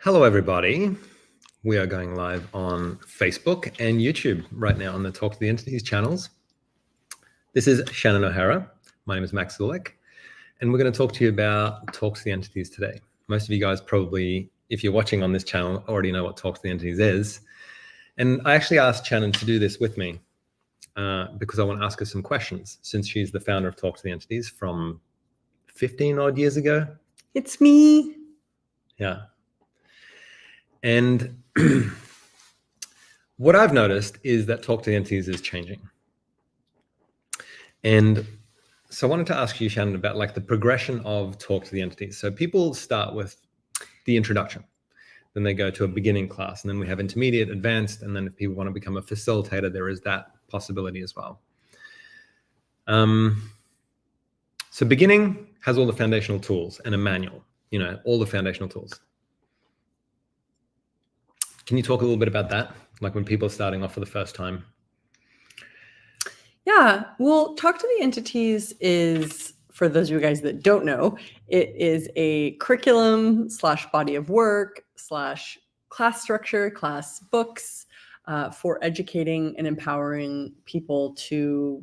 Hello, everybody. We are going live on Facebook and YouTube right now on the Talk to the Entities channels. This is Shannon O'Hara. My name is Max Zulek, and we're going to talk to you about Talk to the Entities today. Most of you guys probably, if you're watching on this channel, already know what Talk to the Entities is. And I actually asked Shannon to do this with me because I want to ask her some questions, since she's the founder of Talk to the Entities from 15 odd years ago. It's me. Yeah. And what I've noticed is that Talk to the Entities is changing. And so I wanted to ask you, Shannon, about like the progression of Talk to the Entities. So people start with the introduction, then they go to a beginning class, and then we have intermediate, advanced, and then if people want to become a facilitator, there is that possibility as well. So beginning has all the foundational tools and a manual, all the foundational tools. Can you talk a little bit about that? Like when people are starting off for the first time? Yeah, well, Talk to the Entities is, for those of you guys that don't know, it is a curriculum / body of work / class structure, class books for educating and empowering people to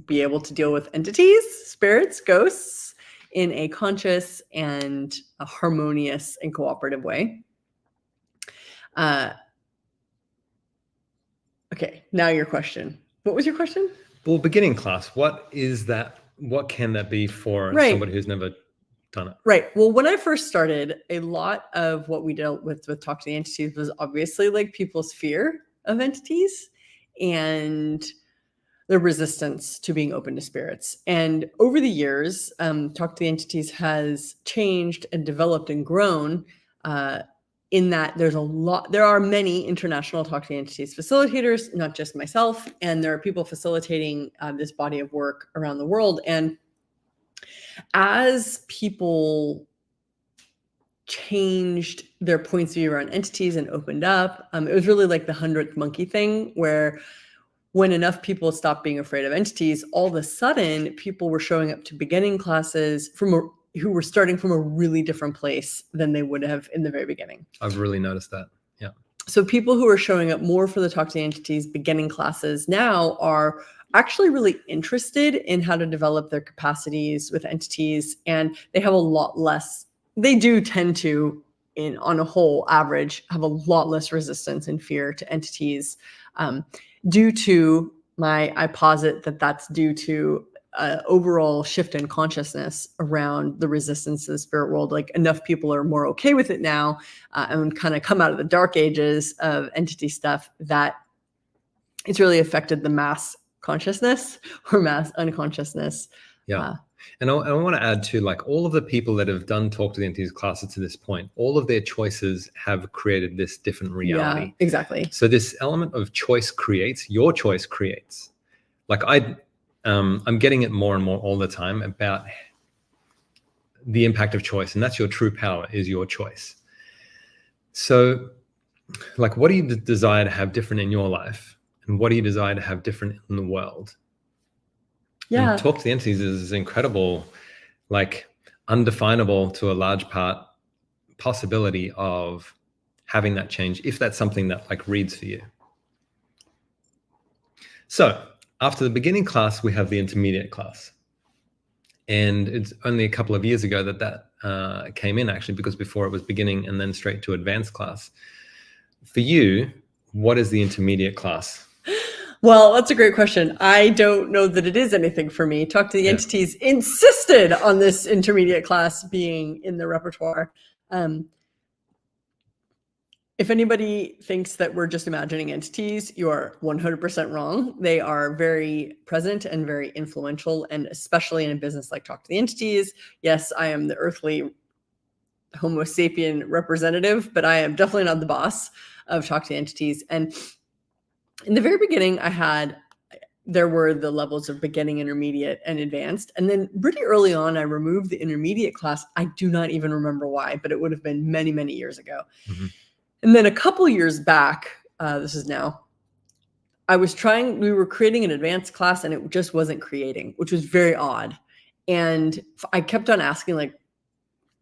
be able to deal with entities, spirits, ghosts in a conscious and a harmonious and cooperative way. Okay, now your question. What was your question? Well, beginning class, what is that? What can that be for somebody who's never done it? Right. Well, when I first started, a lot of what we dealt with Talk to the Entities was obviously like people's fear of entities and the resistance to being open to spirits. And over the years, Talk to the Entities has changed and developed and grown in that there are many international Talk to the Entities facilitators, not just myself, and there are people facilitating this body of work around the world. And as people changed their points of view around entities and opened up, it was really like the 100th monkey thing, where when enough people stopped being afraid of entities, all of a sudden people were showing up to beginning classes who were starting from a really different place than they would have in the very beginning. I've really noticed that. Yeah. So people who are showing up more for the Talk to the Entities beginning classes now are actually really interested in how to develop their capacities with entities. And they have a lot less, they do tend to, on a whole average, have a lot less resistance and fear to entities due to I posit that that's due to overall shift in consciousness around the resistance to the spirit world. Like enough people are more okay with it now and kind of come out of the dark ages of entity stuff that it's really affected the mass consciousness or mass unconsciousness. Yeah. And I want to add too, like all of the people that have done Talk to the Entities classes to this point, all of their choices have created this different reality. Yeah, exactly. So this element of choice creates, your choice creates. Like I'm getting it more and more all the time about the impact of choice, and that's your true power, is your choice. So like, what do you desire to have different in your life? And what do you desire to have different in the world? Yeah. And Talk to the Entities is incredible, like undefinable to a large part possibility of having that change, if that's something that like reads for you. So after the beginning class, we have the intermediate class. And it's only a couple of years ago that came in, actually, because before it was beginning and then straight to advanced class. For you, what is the intermediate class? Well, that's a great question. I don't know that it is anything for me. Talk to the Entities insisted on this intermediate class being in the repertoire. If anybody thinks that we're just imagining entities, you are 100% wrong. They are very present and very influential, and especially in a business like Talk to the Entities. Yes, I am the earthly Homo sapien representative, but I am definitely not the boss of Talk to the Entities. And in the very beginning, there were the levels of beginning, intermediate, and advanced. And then pretty early on, I removed the intermediate class. I do not even remember why, but it would have been many, many years ago. Mm-hmm. And then a couple years back, this is now, we were creating an advanced class and it just wasn't creating, which was very odd. And I kept on asking, like,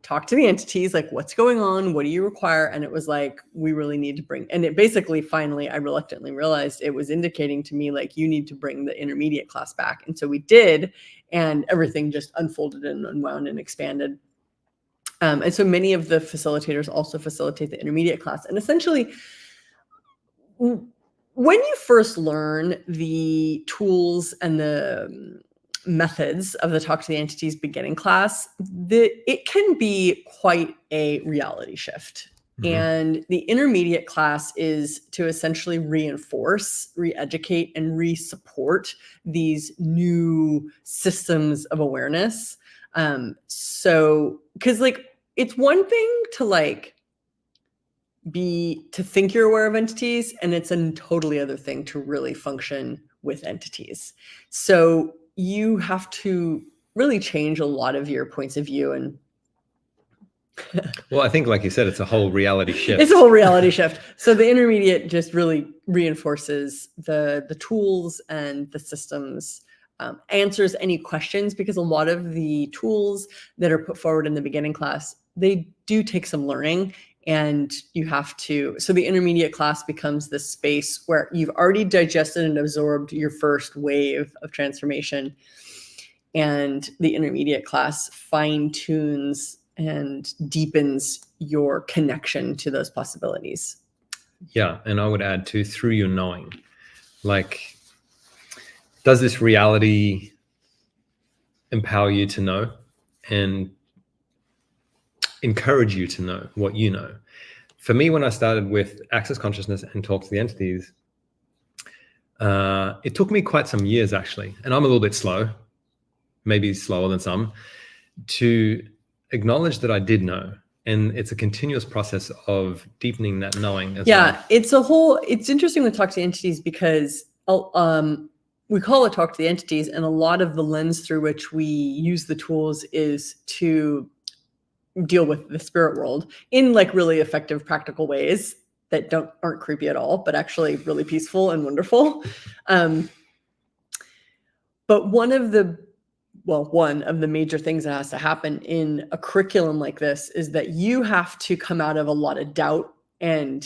talk to the entities, like what's going on, what do you require? And it was like, we really need to bring, and it basically, finally, I reluctantly realized it was indicating to me, like, you need to bring the intermediate class back. And so we did, and everything just unfolded and unwound and expanded. And so many of the facilitators also facilitate the intermediate class. And essentially, when you first learn the tools and the methods of the Talk to the Entities beginning class, it can be quite a reality shift. Mm-hmm. And the intermediate class is to essentially reinforce, re-educate, and re-support these new systems of awareness. So, because like, it's one thing to like to think you're aware of entities, and it's a totally other thing to really function with entities. So you have to really change a lot of your points of view. And well, I think, like you said, it's a whole reality shift. It's a whole reality shift. So the intermediate just really reinforces the tools and the systems, answers any questions, because a lot of the tools that are put forward in the beginning class, they do take some learning, and you have to, so the intermediate class becomes this space where you've already digested and absorbed your first wave of transformation, and the intermediate class fine-tunes and deepens your connection to those possibilities. Yeah, and I would add too, through your knowing, like, does this reality empower you to know and encourage you to know what you know? For me, when I started with Access Consciousness and Talk to the Entities, it took me quite some years, actually, and I'm a little bit slow, maybe slower than some, to acknowledge that I did know. And it's a continuous process of deepening that knowing as well. It's interesting with Talk to the Entities, because we call it Talk to the Entities, and a lot of the lens through which we use the tools is to deal with the spirit world in like really effective, practical ways that aren't creepy at all, but actually really peaceful and wonderful. But one of the major things that has to happen in a curriculum like this is that you have to come out of a lot of doubt and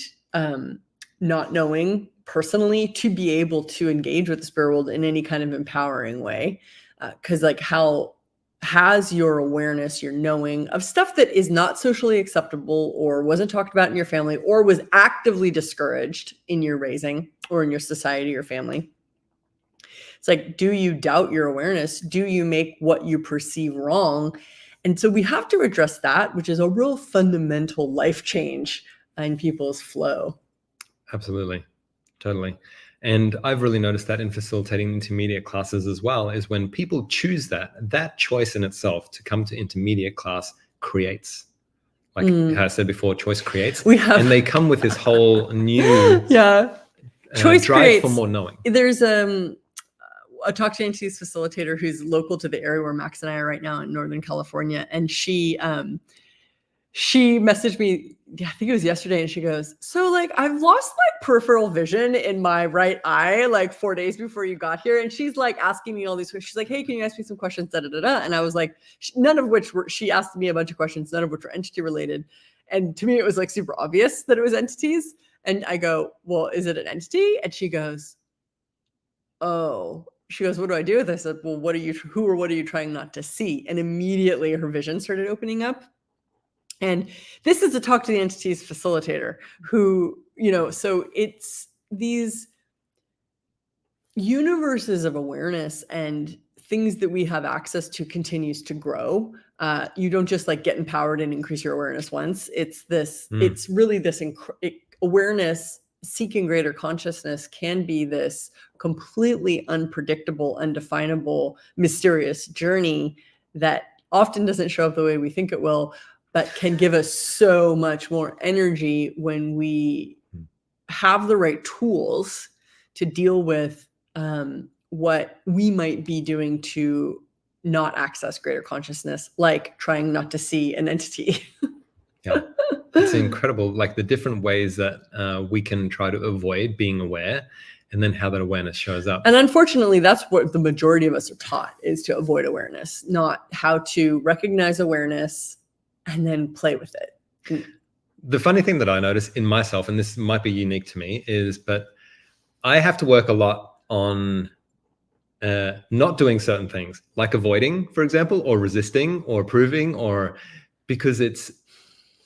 not knowing personally to be able to engage with the spirit world in any kind of empowering way. Because like, how has your awareness, your knowing of stuff that is not socially acceptable or wasn't talked about in your family or was actively discouraged in your raising or in your society or family? It's like, do you doubt your awareness? Do you make what you perceive wrong? And so we have to address that, which is a real fundamental life change in people's flow. Absolutely. Totally. And I've really noticed that in facilitating intermediate classes as well, is when people choose that choice in itself to come to intermediate class creates, like how I said before, choice creates. And they come with this whole new choice drive creates. For more knowing. There's a Talk to Entities facilitator who's local to the area where Max and I are right now in Northern California. And she messaged me, I think it was yesterday, and she goes, so like, I've lost like peripheral vision in my right eye, like 4 days before you got here. And she's like asking me all these questions. She's like, hey, can you ask me some questions? Da, da, da, da. And I was like, none of which she asked me a bunch of questions, none of which were entity related. And to me, it was like super obvious that it was entities. And I go, well, is it an entity? And she goes, oh. She goes, what do I do with this? I said, well, what are you trying not to see? And immediately her vision started opening up. And this is a Talk to the Entities facilitator who, so it's these universes of awareness and things that we have access to continues to grow. You don't just like get empowered and increase your awareness once. It's this, it's really this awareness. Seeking greater consciousness can be this completely unpredictable, undefinable, mysterious journey that often doesn't show up the way we think it will, but can give us so much more energy when we have the right tools to deal with what we might be doing to not access greater consciousness, like trying not to see an entity. Yeah. It's incredible, like the different ways that we can try to avoid being aware, and then how that awareness shows up. And unfortunately, that's what the majority of us are taught, is to avoid awareness, not how to recognize awareness, and then play with it. The funny thing that I notice in myself, and this might be unique to me, is but I have to work a lot on not doing certain things, like avoiding, for example, or resisting or approving, or because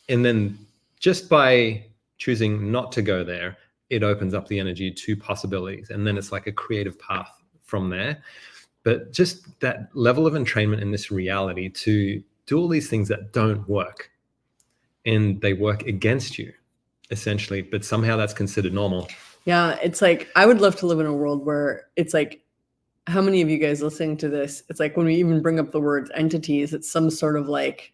and then just by choosing not to go there, it opens up the energy to possibilities. And then it's like a creative path from there. But just that level of entrainment in this reality to do all these things that don't work, and they work against you, essentially, but somehow that's considered normal. Yeah, it's like, I would love to live in a world where it's like, how many of you guys listening to this, it's like when we even bring up the word entities, it's some sort of like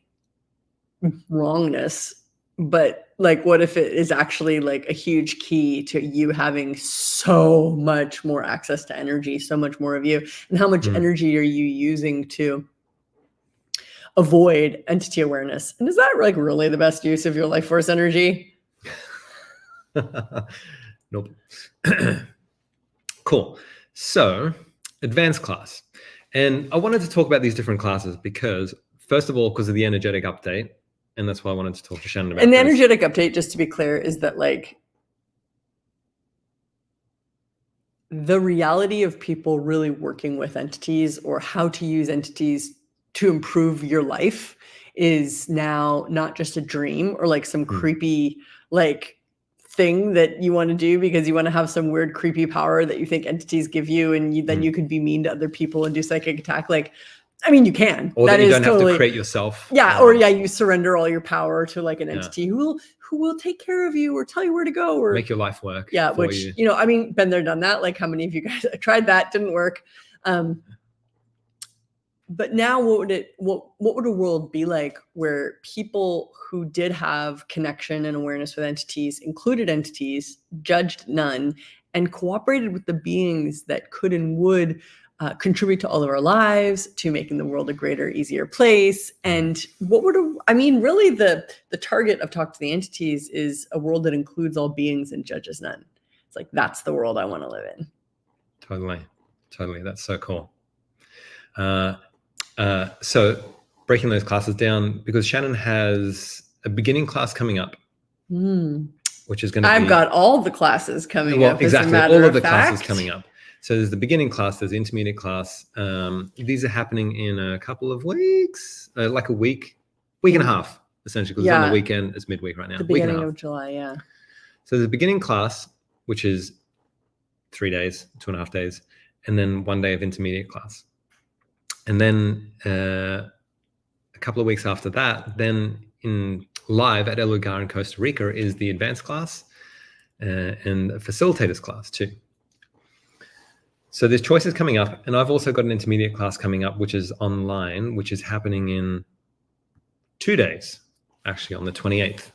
wrongness. But like, what if it is actually like a huge key to you having so much more access to energy, so much more of you? And how much energy are you using to avoid entity awareness? And is that like really the best use of your life force energy? Nope. Cool. So advanced class. And I wanted to talk about these different classes because, first of all, because of the energetic update. And that's why I wanted to talk to Shannon about And the this. energetic update, just to be clear, is that like the reality of people really working with entities or how to use entities to improve your life is now not just a dream or like some creepy like thing that you want to do because you want to have some weird creepy power that you think entities give you, and then you could be mean to other people and do psychic attack. Like, I mean, you can. Or that you don't have to create yourself. Yeah, or you surrender all your power to like an entity who will take care of you or tell you where to go or make your life work. Yeah, which you know, I mean, been there, done that. Like, how many of you guys tried that? Didn't work. But now, what would a world be like where people who did have connection and awareness with entities, included entities, judged none, and cooperated with the beings that could and would contribute to all of our lives, to making the world a greater, easier place? And what would really the target of Talk to the Entities is a world that includes all beings and judges none. It's like, that's the world I want to live in. Totally. That's so cool. So breaking those classes down, because Shannon has a beginning class coming up, which is going to be... I've got all the classes coming up. Exactly, all of the classes coming up. So there's the beginning class, there's the intermediate class. These are happening in a couple of weeks, like a week and a half, essentially, because it's on the weekend. It's midweek right now. The beginning of July, yeah. So the beginning class, which is 3 days, 2.5 days, and then 1 day of intermediate class. And then a couple of weeks after that, then in live at El Lugar in Costa Rica is the advanced class and a facilitators class too. So there's choices coming up, and I've also got an intermediate class coming up, which is online, which is happening in 2 days, actually on the 28th.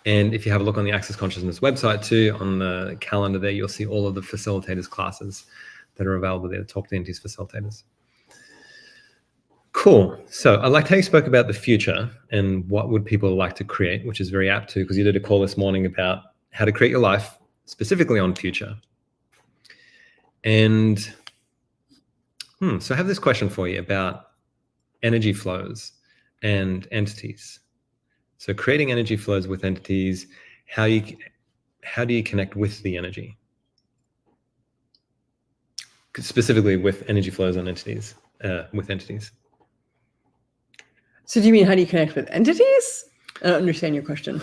And if you have a look on the Access Consciousness website too, on the calendar there, you'll see all of the facilitators classes that are available there, the Talk to the Entities facilitators. Cool. So I liked how you spoke about the future and what would people like to create, which is very apt to, because you did a call this morning about how to create your life specifically on future. And so I have this question for you about energy flows and entities. So creating energy flows with entities, how do you connect with the energy? Specifically with energy flows on entities, with entities. So do you mean, how do you connect with entities? I don't understand your question.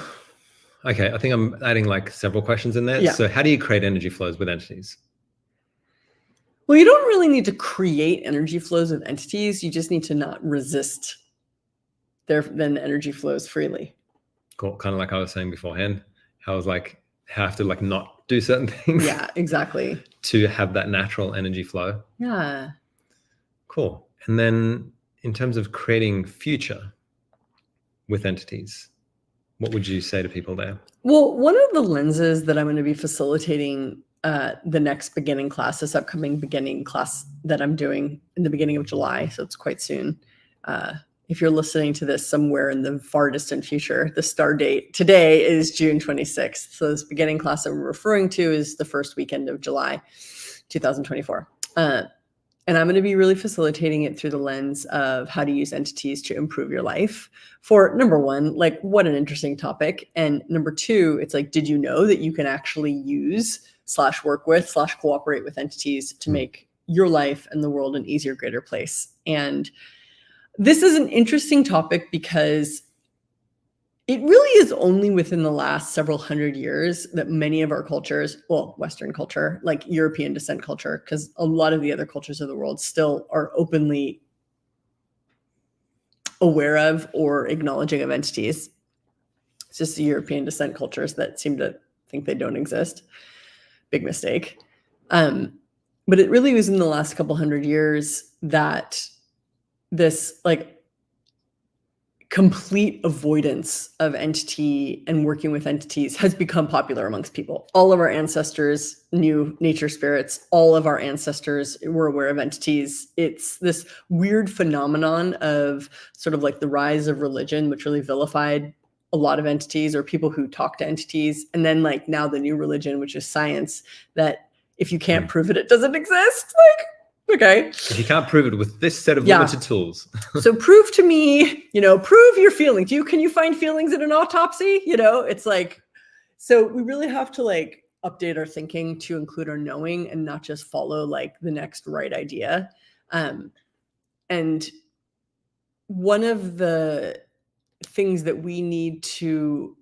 Okay, I think I'm adding like several questions in there. Yeah. So how do you create energy flows with entities? Well, you don't really need to create energy flows with entities. You just need to not resist. Then the energy flows freely. Cool. Kind of like I was saying beforehand. I was like, have to like not do certain things. Yeah, exactly. To have that natural energy flow. Yeah. Cool. And then in terms of creating future with entities, what would you say to people there? Well, one of the lenses that I'm going to be facilitating the next beginning class, this upcoming beginning class that I'm doing in the beginning of July, so it's quite soon. If you're listening to this somewhere in the far distant future, the start date today is June 26th. So this beginning class I'm referring to is the first weekend of July, 2024. And I'm going to be really facilitating it through the lens of how to use entities to improve your life. For number one, like, what an interesting topic. And number two, it's like, did you know that you can actually use / work with / cooperate with entities to make your life and the world an easier, greater place? And this is an interesting topic because it really is only within the last several hundred years that many of our cultures, well, Western culture, like European descent culture, because a lot of the other cultures of the world still are openly aware of or acknowledging of entities. It's just the European descent cultures that seem to think they don't exist. Big mistake. But it really was in the last couple hundred years that this like complete avoidance of entity and working with entities has become popular amongst people. All of our ancestors knew nature spirits. All of our ancestors were aware of entities. It's this weird phenomenon of sort of like the rise of religion, which really vilified a lot of entities or people who talk to entities. And then like now the new religion, which is science, that if you can't prove it, it doesn't exist. Like, okay. If you can't prove it with this set of limited tools. So prove to me, prove your feelings. Can you find feelings in an autopsy? It's like, so we really have to like update our thinking to include our knowing and not just follow like the next right idea. And one of the things that we need to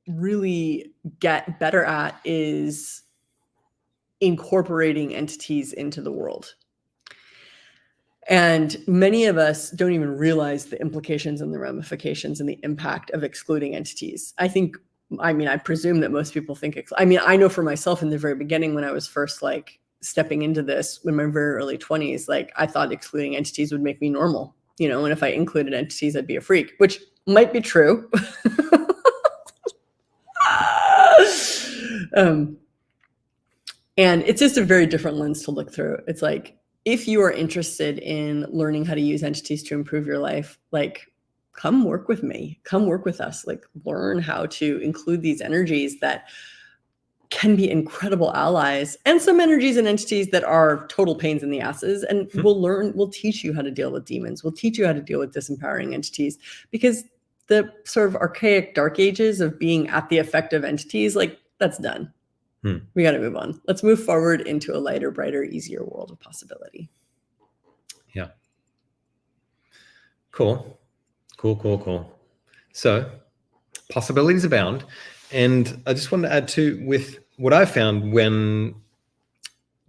really get better at is incorporating entities into the world. And many of us don't even realize the implications and the ramifications and the impact of excluding entities. I presume that most people think, I know for myself in the very beginning when I was first like stepping into this in my very early 20s, like I thought excluding entities would make me normal, and if I included entities, I'd be a freak, which might be true. And it's just a very different lens to look through. It's like, if you are interested in learning how to use entities to improve your life, like, come work with me, come work with us, like learn how to include these energies that can be incredible allies and some energies and entities that are total pains in the asses. And we'll teach you how to deal with demons. We'll teach you how to deal with disempowering entities, because the sort of archaic dark ages of being at the effect of entities, like that's done. We got to move on. Let's move forward into a lighter, brighter, easier world of possibility. Yeah. Cool. So possibilities abound. And I just wanted to add too, with what I've found when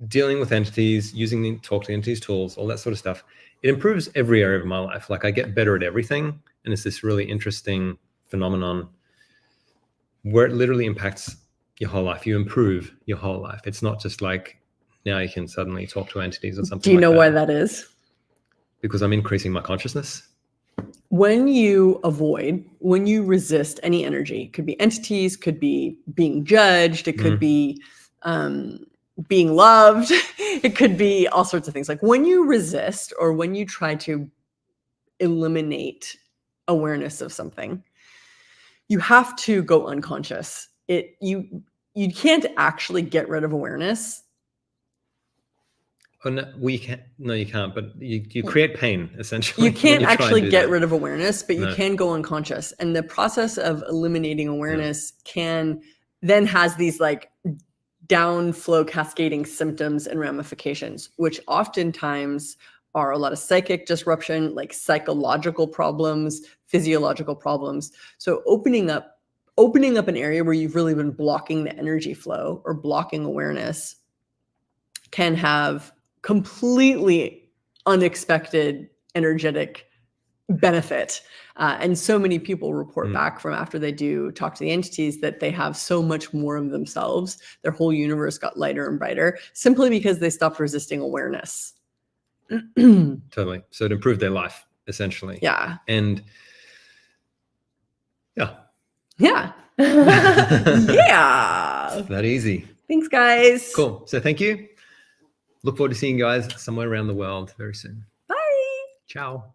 dealing with entities, using the talk to entities tools, all that sort of stuff, it improves every area of my life. Like I get better at everything. And it's this really interesting phenomenon where it literally impacts your whole life. You improve your whole life. It's not just like now you can suddenly talk to entities or something. Do you know why that is? Because I'm increasing my consciousness. When you resist any energy, it could be entities, could be being judged, it could be being loved, it could be all sorts of things. Like when you resist or when you try to eliminate awareness of something, you have to go unconscious. You can't actually get rid of awareness. Oh, no, you can't. No, you can't. But you create pain, essentially. You can't actually get rid of awareness, but you can go unconscious. And the process of eliminating awareness then has these like downflow cascading symptoms and ramifications, which oftentimes are a lot of psychic disruption, like psychological problems, physiological problems. So opening up an area where you've really been blocking the energy flow or blocking awareness can have completely unexpected energetic benefit. And so many people report back from after they do talk to the entities that they have so much more of themselves. Their whole universe got lighter and brighter simply because they stopped resisting awareness. Totally. So it improved their life, essentially. Yeah. And yeah. Yeah. Yeah. It's that easy. Thanks, guys. Cool. So thank you. Look forward to seeing you guys somewhere around the world very soon. Bye. Ciao.